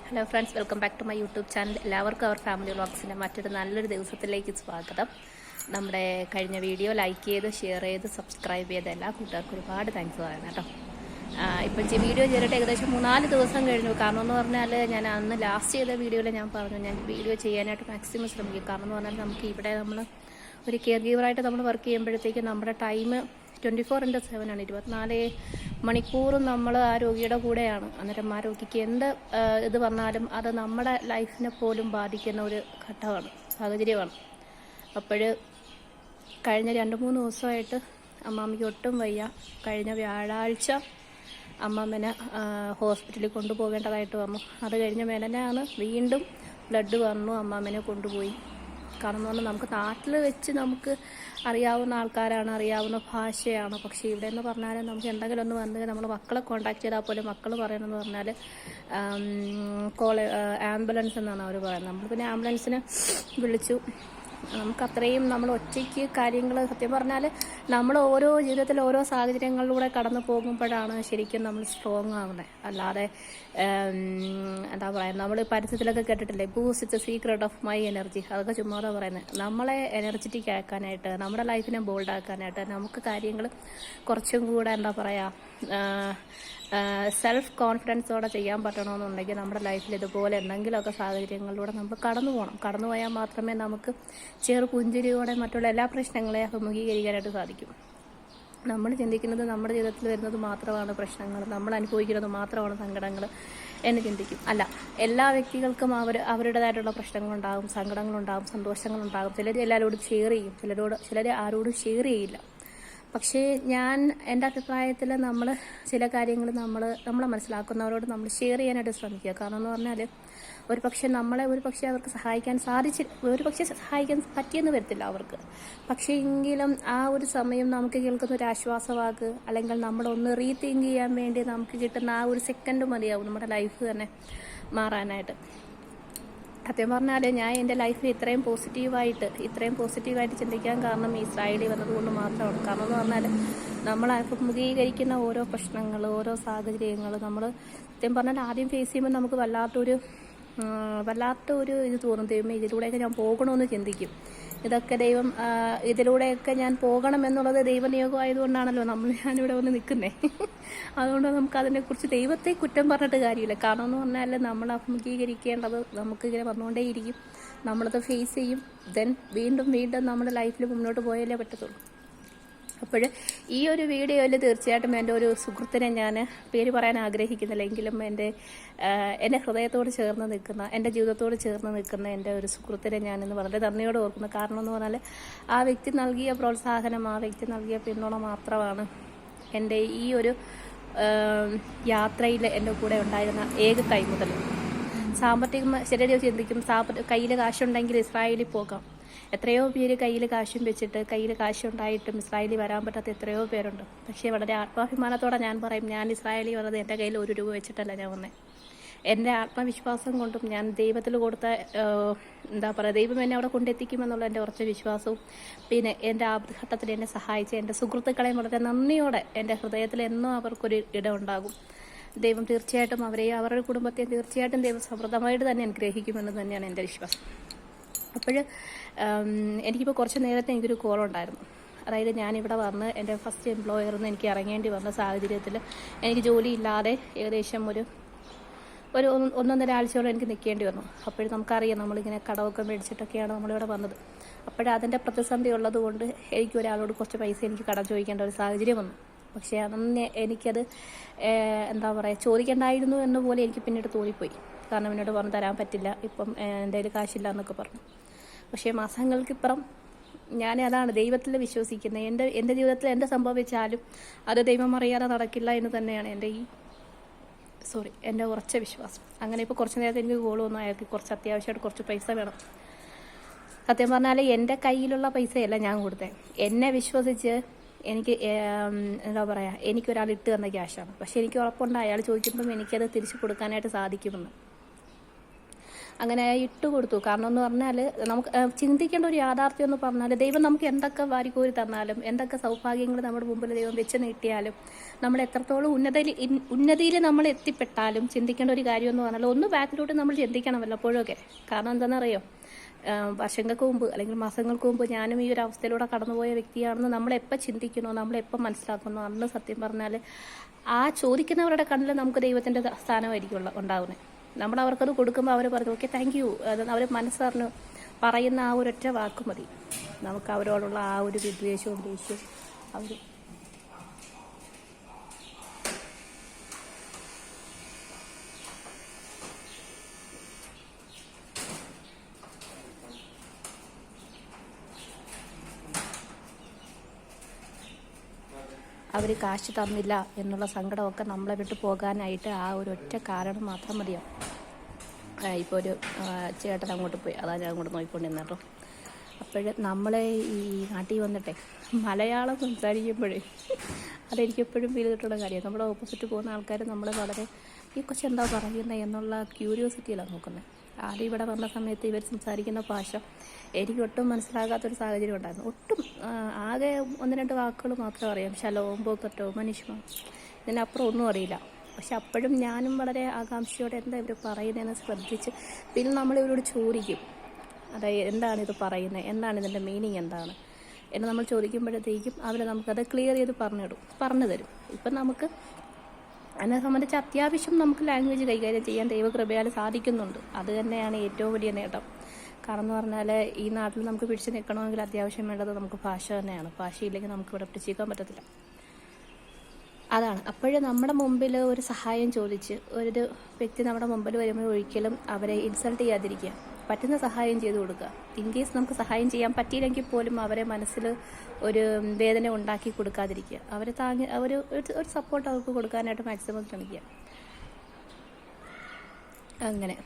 Hello friends, welcome back to my YouTube channel. എല്ലാവർക്കും our family വ്ളോഗ്സിൻ്റെ മറ്റൊരു നല്ലൊരു ദിവസത്തിലേക്ക് സ്വാഗതം. നമ്മുടെ കഴിഞ്ഞ വീഡിയോ ലൈക്ക് ചെയ്ത് ഷെയർ ചെയ്ത് സബ്സ്ക്രൈബ് ചെയ്ത എല്ലാ കൂട്ടുകാർക്കും ഒരുപാട് താങ്ക്സ് പറയുന്നത് കേട്ടോ. ഇപ്പം വീഡിയോ ചെയ്തിട്ട് ഏകദേശം 3-4 ദിവസം കഴിഞ്ഞു. കാരണം എന്ന് പറഞ്ഞാൽ ഞാൻ അന്ന് ലാസ്റ്റ് ചെയ്ത വീഡിയോയിൽ ഞാൻ പറഞ്ഞു ഞാൻ വീഡിയോ ചെയ്യാനായിട്ട് മാക്സിമം ശ്രമിക്കും. കാരണം എന്ന് പറഞ്ഞാൽ നമുക്ക് ഇവിടെ നമ്മൾ ഒരു കെയർ ഗീവറായിട്ട് നമ്മൾ വർക്ക് ചെയ്യുമ്പോഴത്തേക്ക് നമ്മുടെ ടൈം 24/7 ആണ്. 24 മണിക്കൂറും നമ്മൾ ആ രോഗിയുടെ കൂടെയാണ്. അന്നേരം ആ രോഗിക്ക് എന്ത് ഇത് വന്നാലും അത് നമ്മുടെ ലൈഫിനെ പോലും ബാധിക്കുന്ന ഒരു ഘട്ടമാണ്, സാഹചര്യമാണ്. അപ്പോൾ കഴിഞ്ഞ 2-3 ദിവസമായിട്ട് അമ്മാമ്മയ്ക്ക് ഒട്ടും വയ്യ. കഴിഞ്ഞ വ്യാഴാഴ്ച അമ്മാമ്മനെ ഹോസ്പിറ്റലിൽ കൊണ്ടുപോകേണ്ടതായിട്ട് വന്നു. അത് കഴിഞ്ഞ മേലനെയാണ് വീണ്ടും ബ്ലഡ് വന്നു, അമ്മാമ്മനെ കൊണ്ടുപോയി. കാരണം എന്ന് പറഞ്ഞാൽ നമുക്ക് നാട്ടിൽ വെച്ച് നമുക്ക് അറിയാവുന്ന ആൾക്കാരാണ്, അറിയാവുന്ന ഭാഷയാണ്. പക്ഷേ ഇവിടെ എന്ന് പറഞ്ഞാൽ നമുക്ക് എന്തെങ്കിലും ഒന്ന് വന്ന് നമ്മൾ മക്കളെ കോൺടാക്ട് ചെയ്താൽ പോലും മക്കൾ പറയണമെന്ന് പറഞ്ഞാൽ ആംബുലൻസ് എന്നാണ് അവർ പറയുന്നത്. നമ്മൾ പിന്നെ ആംബുലൻസിനെ വിളിച്ചു. നമുക്ക് അത്രയും നമ്മൾ ഒറ്റയ്ക്ക് കാര്യങ്ങൾ സത്യം പറഞ്ഞാൽ നമ്മൾ ഓരോ ജീവിതത്തിൽ ഓരോ സാഹചര്യങ്ങളിലൂടെ കടന്നു പോകുമ്പോഴാണ് ശരിക്കും നമ്മൾ സ്ട്രോങ് ആവുന്നത്. അല്ലാതെ എന്താ പറയുക, നമ്മൾ പരസ്യത്തിലൊക്കെ കേട്ടിട്ടില്ലേ, boost it's A secret of my energy, അതൊക്കെ ചുമ്മാതെ പറയുന്നത്. നമ്മളെ എനർജറ്റിക് ആക്കാനായിട്ട്, നമ്മുടെ ലൈഫിനെ ബോൾഡ് ആക്കാനായിട്ട് നമുക്ക് കാര്യങ്ങൾ കുറച്ചും കൂടെ എന്താ പറയുക സെൽഫ് കോൺഫിഡൻസോടെ ചെയ്യാൻ പറ്റണമെന്നുണ്ടെങ്കിൽ നമ്മുടെ ലൈഫിൽ ഇതുപോലെ എന്തെങ്കിലുമൊക്കെ സാഹചര്യങ്ങളിലൂടെ നമ്മൾ കടന്നു പോയാൽ മാത്രമേ നമുക്ക് പുഞ്ചിരിയോടെ മറ്റുള്ള എല്ലാ പ്രശ്നങ്ങളെയും അഭിമുഖീകരിക്കാനായിട്ട് സാധിക്കും. നമ്മൾ ചിന്തിക്കുന്നത് നമ്മുടെ ജീവിതത്തിൽ വരുന്നത് മാത്രമാണ് പ്രശ്നങ്ങൾ, നമ്മൾ അനുഭവിക്കുന്നത് മാത്രമാണ് സങ്കടങ്ങൾ എന്ന് ചിന്തിക്കും. അല്ല, എല്ലാ വ്യക്തികൾക്കും അവരുടേതായിട്ടുള്ള പ്രശ്നങ്ങളുണ്ടാകും, സങ്കടങ്ങളുണ്ടാകും, സന്തോഷങ്ങളുണ്ടാകും. ചിലർ എല്ലാവരോടും ഷെയർ ചെയ്യും, ചിലർ ആരോടും ഷെയർ ചെയ്യില്ല. പക്ഷേ എൻ്റെ അഭിപ്രായത്തിൽ നമ്മൾ ചില കാര്യങ്ങൾ നമ്മളെ മനസ്സിലാക്കുന്നവരോട് നമ്മൾ ഷെയർ ചെയ്യാനായിട്ട് ശ്രമിക്കുക. കാരണം എന്ന് പറഞ്ഞാൽ ഒരുപക്ഷെ അവർക്ക് സഹായിക്കാൻ സഹായിക്കാൻ പറ്റിയെന്ന് വരത്തില്ല അവർക്ക്. പക്ഷേ എങ്കിലും ആ ഒരു സമയം നമുക്ക് കേൾക്കുന്ന ഒരു ആശ്വാസവാക്ക്, അല്ലെങ്കിൽ നമ്മളൊന്ന് റീതിങ്ക് ചെയ്യാൻ വേണ്ടി നമുക്ക് കിട്ടുന്ന ആ ഒരു സെക്കൻഡ് മതിയാവും നമ്മുടെ ലൈഫ് തന്നെ മാറാനായിട്ട്. സത്യം പറഞ്ഞാൽ ഞാൻ എൻ്റെ ലൈഫിൽ ഇത്രയും പോസിറ്റീവായിട്ട് ചിന്തിക്കാൻ കാരണം ഇസ്രായേലിൽ വന്നതുകൊണ്ട് മാത്രമാണ്. കാരണം എന്ന് പറഞ്ഞാൽ നമ്മൾ അഭിമുഖീകരിക്കുന്ന ഓരോ പ്രശ്നങ്ങൾ, ഓരോ സാഹചര്യങ്ങൾ നമ്മൾ സത്യം പറഞ്ഞാൽ ആദ്യം ഫേസ് ചെയ്യുമ്പോൾ നമുക്ക് വല്ലാത്തൊരു ഇത് തോന്നും. ദൈവം ഇതിലൂടെയൊക്കെ ഞാൻ പോകണമെന്ന് ചിന്തിക്കും. ഇതൊക്കെ ഇതിലൂടെയൊക്കെ ഞാൻ പോകണമെന്നുള്ളത് ദൈവനിയോഗമായതുകൊണ്ടാണല്ലോ ഞാനിവിടെ വന്ന് നിൽക്കുന്നത്. അതുകൊണ്ട് നമുക്ക് അതിനെക്കുറിച്ച് ദൈവത്തെ കുറ്റം പറഞ്ഞിട്ട് കാര്യമില്ല. കാരണം എന്ന് പറഞ്ഞാൽ നമ്മൾ അഭിമുഖീകരിക്കേണ്ടത് നമുക്കിങ്ങനെ വന്നുകൊണ്ടേയിരിക്കും. നമ്മളത് ഫേസ് ചെയ്യും. ദെൻ വീണ്ടും നമ്മുടെ ലൈഫിൽ മുന്നോട്ട് പോയാലേ പറ്റത്തുള്ളൂ. അപ്പോൾ ഈ ഒരു വീഡിയോയിൽ തീർച്ചയായിട്ടും എൻ്റെ ഒരു സുഹൃത്തിനെ ഞാൻ പേര് പറയാൻ ആഗ്രഹിക്കുന്നില്ല, എങ്കിലും എൻ്റെ ഹൃദയത്തോട് ചേർന്ന് നിൽക്കുന്ന, എൻ്റെ ജീവിതത്തോട് ചേർന്ന് നിൽക്കുന്ന എൻ്റെ ഒരു സുഹൃത്തിനെ ഞാനിന്ന് വളരെ നന്ദിയോടെ ഓർക്കുന്നു. കാരണം എന്ന് പറഞ്ഞാൽ ആ വ്യക്തി നൽകിയ പ്രോത്സാഹനം, ആ വ്യക്തി നൽകിയ പിന്തുണ മാത്രമാണ് എൻ്റെ ഈ ഒരു യാത്രയിൽ എൻ്റെ കൂടെ ഉണ്ടായിരുന്ന ഏക കൈമുതൽ. ചിലർ ചിന്തിക്കും കയ്യിൽ കാശുണ്ടെങ്കിൽ ഇസ്രായേലിൽ പോകാം. എത്രയോ പേര് കയ്യിൽ കാശും വെച്ചിട്ട്, കയ്യിൽ കാശുണ്ടായിട്ടും ഇസ്രായേലിൽ വരാൻ പറ്റാത്ത എത്രയോ പേരുണ്ട്. പക്ഷേ വളരെ ആത്മാഭിമാനത്തോടെ ഞാൻ പറയും, ഞാൻ ഇസ്രായേലിൽ വന്നത് എൻ്റെ കയ്യിൽ 1 രൂപ വെച്ചിട്ടല്ല ഞാൻ വന്നത്. എൻ്റെ ആത്മവിശ്വാസം കൊണ്ടും ഞാൻ ദൈവത്തിൽ കൊടുത്ത എന്താ പറയുക, ദൈവം എന്നെ അവിടെ കൊണ്ടെത്തിക്കുമെന്നുള്ള എൻ്റെ ഉറച്ച വിശ്വാസവും, പിന്നെ എൻ്റെ ആപത്ഘട്ടത്തിൽ എന്നെ സഹായിച്ച എൻ്റെ സുഹൃത്തുക്കളെയും വളരെ നന്ദിയോടെ എൻ്റെ ഹൃദയത്തിൽ എന്നും അവർക്കൊരു ഇടമുണ്ടാകും. ദൈവം തീർച്ചയായിട്ടും അവരുടെ കുടുംബത്തെ തീർച്ചയായിട്ടും ദൈവം സമൃദ്ധമായിട്ട് തന്നെ അനുഗ്രഹിക്കുമെന്ന് തന്നെയാണ് എൻ്റെ വിശ്വാസം. അപ്പോൾ എനിക്കിപ്പോൾ കുറച്ച് നേരത്തെ എനിക്കൊരു കോളുണ്ടായിരുന്നു. അതായത് ഞാനിവിടെ വന്ന് എൻ്റെ ഫസ്റ്റ് എംപ്ലോയറിൽ നിന്ന് എനിക്ക് ഇറങ്ങേണ്ടി വന്ന സാഹചര്യത്തിൽ എനിക്ക് ജോലിയില്ലാതെ ഏകദേശം ഒരു 1-1.5 ആഴ്ചയോളം എനിക്ക് നിൽക്കേണ്ടി വന്നു. അപ്പോഴും നമുക്കറിയാം, നമ്മളിങ്ങനെ കടമൊക്കെ മേടിച്ചിട്ടൊക്കെയാണ് നമ്മളിവിടെ വന്നത്. അപ്പോഴതിൻ്റെ പ്രതിസന്ധി ഉള്ളത് കൊണ്ട് എനിക്ക് ഒരാളോട് കുറച്ച് പൈസ എനിക്ക് കടം ചോദിക്കേണ്ട ഒരു സാഹചര്യം വന്നു. പക്ഷേ അന്ന് എനിക്കത് എന്താ പറയുക, ചോദിക്കേണ്ടായിരുന്നു എന്ന് പോലെ എനിക്ക് പിന്നീട് തോന്നിപ്പോയി. കാരണം എന്നോട് പറഞ്ഞു തരാൻ പറ്റില്ല, ഇപ്പം എൻ്റെ കയ്യിൽ കാശില്ല എന്നൊക്കെ പറഞ്ഞു. പക്ഷേ മാസങ്ങൾക്കിപ്പുറം ഞാൻ അതാണ് ദൈവത്തിൽ വിശ്വസിക്കുന്നത്. എൻ്റെ ജീവിതത്തിൽ എന്ത് സംഭവിച്ചാലും അത് ദൈവം അറിയാതെ നടക്കില്ല എന്ന് തന്നെയാണ് എൻ്റെ ഉറച്ച വിശ്വാസം. അങ്ങനെ ഇപ്പോൾ കുറച്ച് നേരത്തെ എനിക്ക് കോൾ വന്നു, അയാൾക്ക് കുറച്ച് അത്യാവശ്യമായിട്ട് കുറച്ച് പൈസ വേണം. സത്യം പറഞ്ഞാൽ എൻ്റെ കയ്യിലുള്ള പൈസയല്ല ഞാൻ കൊടുത്തത്. എന്നെ വിശ്വസിച്ച് എനിക്ക് എന്താ പറയുക, എനിക്കൊരാൾ ഇട്ട് തന്ന ക്യാഷാണ്. പക്ഷേ എനിക്ക് ഉറപ്പുണ്ട് അയാൾ ചോദിക്കുമ്പം എനിക്കത് തിരിച്ചു കൊടുക്കാനായിട്ട് സാധിക്കുമെന്ന്. അങ്ങനെ ഇട്ട് കൊടുത്തു. കാരണം എന്ന് പറഞ്ഞാൽ നമുക്ക് ചിന്തിക്കേണ്ട ഒരു യാഥാർത്ഥ്യം എന്ന് പറഞ്ഞാൽ ദൈവം നമുക്ക് എന്തൊക്കെ വാരിക്കോരി തന്നാലും എന്തൊക്കെ സൗഭാഗ്യങ്ങൾ നമ്മുടെ മുമ്പിൽ ദൈവം വെച്ച് നീട്ടിയാലും നമ്മൾ എത്രത്തോളം ഉന്നതിയിൽ നമ്മൾ എത്തിപ്പെട്ടാലും ചിന്തിക്കേണ്ട ഒരു കാര്യം എന്ന് പറഞ്ഞാൽ ഒന്ന് ബാക്കിലോട്ട് നമ്മൾ ചിന്തിക്കണം വല്ലപ്പോഴൊക്കെ. കാരണം എന്താണെന്നറിയോ, വർഷങ്ങൾക്ക് മുമ്പ് അല്ലെങ്കിൽ മാസങ്ങൾക്ക് മുമ്പ് ഞാനും ഈ ഒരു അവസ്ഥയിലൂടെ കടന്നുപോയ വ്യക്തിയാണെന്ന് നമ്മളെപ്പോൾ ചിന്തിക്കണോ, നമ്മളെപ്പോൾ മനസ്സിലാക്കണോ, അന്ന് സത്യം പറഞ്ഞാൽ ആ ചോദിക്കുന്നവരുടെ കണ്ണിൽ നമുക്ക് ദൈവത്തിൻ്റെ സ്ഥാനമായിരിക്കും ഉണ്ടാവുന്നത്. നമ്മൾ അവർക്കത് കൊടുക്കുമ്പോൾ അവർ പറഞ്ഞു ഓക്കെ താങ്ക് യു, അത് അവർ മനസ്സറിഞ്ഞ് പറയുന്ന ആ ഒരൊറ്റ വാക്ക് മതി നമുക്ക് അവരോടുള്ള ആ ഒരു വിദ്വേഷവും ദേഷ്യവും അവർ കാശ് തന്നില്ല എന്നുള്ള സങ്കടമൊക്കെ നമ്മളെ വിട്ട് പോകാനായിട്ട് ആ ഒരു ഒറ്റ കാരണം മാത്രം മതിയാവും. ഇപ്പോൾ ഒരു ചേട്ടൻ അങ്ങോട്ട് പോയി, അതാ ഞാൻ അങ്ങോട്ട് നോക്കിക്കൊണ്ടിരുന്ന കേട്ടോ. അപ്പോഴേ നമ്മളെ ഈ നാട്ടിൽ വന്നിട്ടേ മലയാളം സംസാരിക്കുമ്പോഴേ അതെനിക്ക് എപ്പോഴും ഫീൽ ചെയ്തിട്ടുള്ള കാര്യമാണ്. നമ്മുടെ ഓപ്പോസിറ്റ് പോകുന്ന ആൾക്കാർ നമ്മൾ വളരെ ഈ കൊച്ചെന്താ പറയുന്നത് എന്നുള്ള ക്യൂരിയോസിറ്റിയിലാണ് നോക്കുന്നത്. ആദ്യം ഇവിടെ വന്ന സമയത്ത് ഇവർ സംസാരിക്കുന്ന ഭാഷ എനിക്ക് ഒട്ടും മനസ്സിലാകാത്തൊരു സാഹചര്യം ഉണ്ടായിരുന്നു. ഒട്ടും ആകെ 1-2 വാക്കുകൾ മാത്രം അറിയാം. ശലോം, ബോക്കറ്റോ, മനുഷ്മ, ഇതിനപ്പുറം ഒന്നും അറിയില്ല. പക്ഷെ അപ്പോഴും ഞാനും വളരെ ആകാംക്ഷയോടെ എന്താ ഇവർ പറയുന്നതെന്ന് ശ്രദ്ധിച്ച് പിന്നെ നമ്മൾ ഇവരോട് ചോദിക്കും, അതായത് എന്താണ് ഇത് പറയുന്നത്, എന്താണ് ഇതിൻ്റെ മീനിങ് എന്താണ് എന്ന് നമ്മൾ ചോദിക്കുമ്പോഴത്തേക്കും അവർ നമുക്കത് ക്ലിയർ ചെയ്ത് പറഞ്ഞു തരും. ഇപ്പം നമുക്ക് എന്നെ സംബന്ധിച്ച് അത്യാവശ്യം നമുക്ക് ലാംഗ്വേജ് കൈകാര്യം ചെയ്യാൻ ദൈവകൃപയാൽ സാധിക്കുന്നുണ്ട്. അത് തന്നെയാണ് ഏറ്റവും വലിയ നേട്ടം. കാരണം എന്ന് പറഞ്ഞാൽ ഈ നാട്ടിൽ നമുക്ക് പിടിച്ച് നിൽക്കണമെങ്കിൽ അത്യാവശ്യം വേണ്ടത് നമുക്ക് ഭാഷ തന്നെയാണ്. ഭാഷയില്ലെങ്കിൽ നമുക്ക് ഇവിടെ പിടിച്ച് നിൽക്കാൻ പറ്റത്തില്ല. അതാണ്. അപ്പോഴേ നമ്മുടെ മുമ്പിൽ ഒരു സഹായം ചോദിച്ച് ഒരു വ്യക്തി നമ്മുടെ മുമ്പിൽ വരുമ്പോൾ ഒരിക്കലും അവരെ ഇൻസൾട്ട് ചെയ്യാതിരിക്കുക, പറ്റുന്ന സഹായം ചെയ്തു കൊടുക്കുക. ഇൻ കേസ് നമുക്ക് സഹായം ചെയ്യാൻ പറ്റിയില്ലെങ്കിൽ പോലും അവരെ മനസ്സിൽ ഒരു വേദന ഉണ്ടാക്കി കൊടുക്കാതിരിക്കുക. അവരെ ഒരു സപ്പോർട്ട് അവർക്ക് കൊടുക്കാനായിട്ട് മാക്സിമം ശ്രമിക്കുക. അങ്ങനെ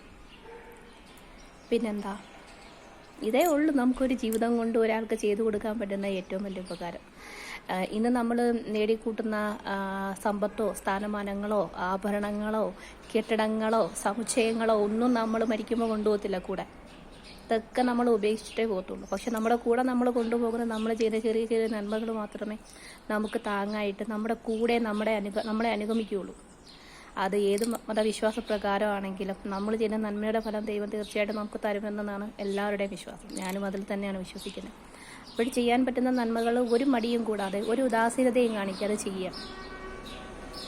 പിന്നെന്താ, ഇതേ ഉള്ളൂ നമുക്കൊരു ജീവിതം കൊണ്ട് ഒരാൾക്ക് ചെയ്തു കൊടുക്കാൻ പറ്റുന്ന ഏറ്റവും വലിയ ഉപകാരം. ഇന്ന് നമ്മൾ നേടിക്കൂട്ടുന്ന സമ്പത്തോ സ്ഥാനമാനങ്ങളോ ആഭരണങ്ങളോ കെട്ടിടങ്ങളോ സമുച്ചയങ്ങളോ ഒന്നും നമ്മൾ മരിക്കുമ്പോൾ കൊണ്ടുപോകത്തില്ല കൂടെ. ഇതൊക്കെ നമ്മൾ ഉപേക്ഷിച്ചിട്ടേ പോകത്തുള്ളൂ. പക്ഷെ നമ്മുടെ കൂടെ നമ്മൾ കൊണ്ടുപോകുന്ന നമ്മൾ ചെയ്ത ചെറിയ ചെറിയ നന്മകൾ മാത്രമേ നമുക്ക് താങ്ങായിട്ട് നമ്മുടെ കൂടെ നമ്മളെ അനുഗമിക്കുകയുള്ളൂ. അത് ഏത് മതവിശ്വാസ പ്രകാരമാണെങ്കിലും നമ്മൾ ചെയ്യുന്ന നന്മയുടെ ഫലം ദൈവം തീർച്ചയായിട്ടും നമുക്ക് തരുമെന്നാണ് എല്ലാവരുടെയും വിശ്വാസം. ഞാനും അതിൽ തന്നെയാണ് വിശ്വസിക്കുന്നത്. അപ്പോൾ ചെയ്യാൻ പറ്റുന്ന നന്മകൾ ഒരു മടിയും കൂടാതെ ഒരു ഉദാസീനതയും കാണിക്കാതെ ചെയ്യുക.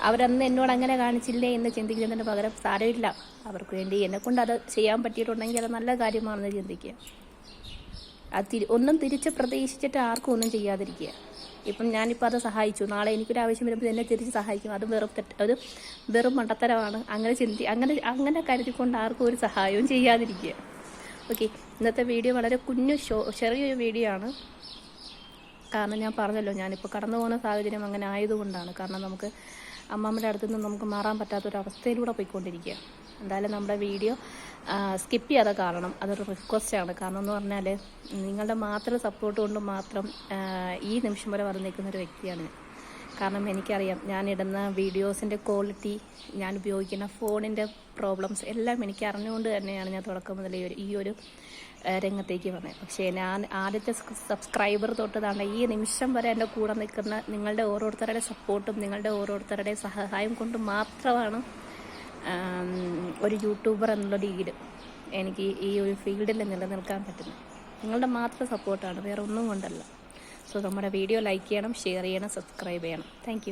അവരന്ന് എന്നോട് അങ്ങനെ കാണിച്ചില്ലേ എന്ന് ചിന്തിക്കുന്നതിന് പകരം സാരമില്ല, അവർക്ക് വേണ്ടി എന്നെക്കൊണ്ട് അത് ചെയ്യാൻ പറ്റിയിട്ടുണ്ടെങ്കിൽ അത് നല്ല കാര്യമാണെന്ന് ചിന്തിക്കുക. അത് ഒന്നും തിരിച്ച് പ്രതീക്ഷിച്ചിട്ട് ആർക്കും ഒന്നും ചെയ്യാതിരിക്കുക. ഇപ്പം ഞാനിപ്പോൾ അത് സഹായിച്ചു, നാളെ എനിക്കൊരു ആവശ്യം വരുമ്പോൾ എന്നെ തിരിച്ച് സഹായിക്കും, അത് വെറും മണ്ടത്തരമാണ്. അങ്ങനെ കരുതിക്കൊണ്ട് ആർക്കും ഒരു സഹായവും ചെയ്യാതിരിക്കുക. ഓക്കെ, ഇന്നത്തെ വീഡിയോ വളരെ ചെറിയൊരു വീഡിയോ ആണ്. കാരണം ഞാൻ പറഞ്ഞല്ലോ, ഞാനിപ്പോൾ കടന്നു പോകുന്ന സാഹചര്യം അങ്ങനെ ആയതുകൊണ്ടാണ്. കാരണം നമുക്ക് അമ്മമ്മയുടെ അടുത്തു നിന്ന് നമുക്ക് മാറാൻ പറ്റാത്തൊരവസ്ഥയിലൂടെ പോയിക്കൊണ്ടിരിക്കുക. എന്തായാലും നമ്മുടെ വീഡിയോ സ്കിപ്പ് ചെയ്യാതെ കാണണം, അതൊരു റിക്വസ്റ്റാണ്. കാരണം എന്ന് പറഞ്ഞാൽ നിങ്ങളുടെ മാത്രം സപ്പോർട്ട് കൊണ്ട് മാത്രം ഈ നിമിഷം വരെ വന്ന് നിൽക്കുന്നൊരു വ്യക്തിയാണ്. കാരണം എനിക്കറിയാം ഞാനിടുന്ന വീഡിയോസിൻ്റെ ക്വാളിറ്റി, ഞാൻ ഉപയോഗിക്കുന്ന ഫോണിൻ്റെ പ്രോബ്ലംസ് എല്ലാം എനിക്ക് അറിഞ്ഞുകൊണ്ട് തന്നെയാണ് ഞാൻ തുടക്കം മുതൽ ഈ ഒരു രംഗത്തേക്ക് വന്നത്. പക്ഷേ ഞാൻ ആദ്യത്തെ സബ്സ്ക്രൈബർ തൊട്ട് താണ്ട ഈ നിമിഷം വരെ എൻ്റെ കൂടെ നിൽക്കുന്ന നിങ്ങളുടെ ഓരോരുത്തരുടെ സപ്പോർട്ടും നിങ്ങളുടെ ഓരോരുത്തരുടെ സഹായം കൊണ്ട് മാത്രമാണ് ഒരു യൂട്യൂബർ എന്നുള്ള രീതിയിൽ എനിക്ക് ഈ ഒരു ഫീൽഡിൽ നിലനിൽക്കാൻ പറ്റുന്നത്. നിങ്ങളുടെ മാത്രം സപ്പോർട്ടാണ്, വേറെ ഒന്നും കൊണ്ടല്ല. സോ നമ്മുടെ വീഡിയോ ലൈക്ക് ചെയ്യണം, ഷെയർ ചെയ്യണം, സബ്സ്ക്രൈബ് ചെയ്യണം. താങ്ക്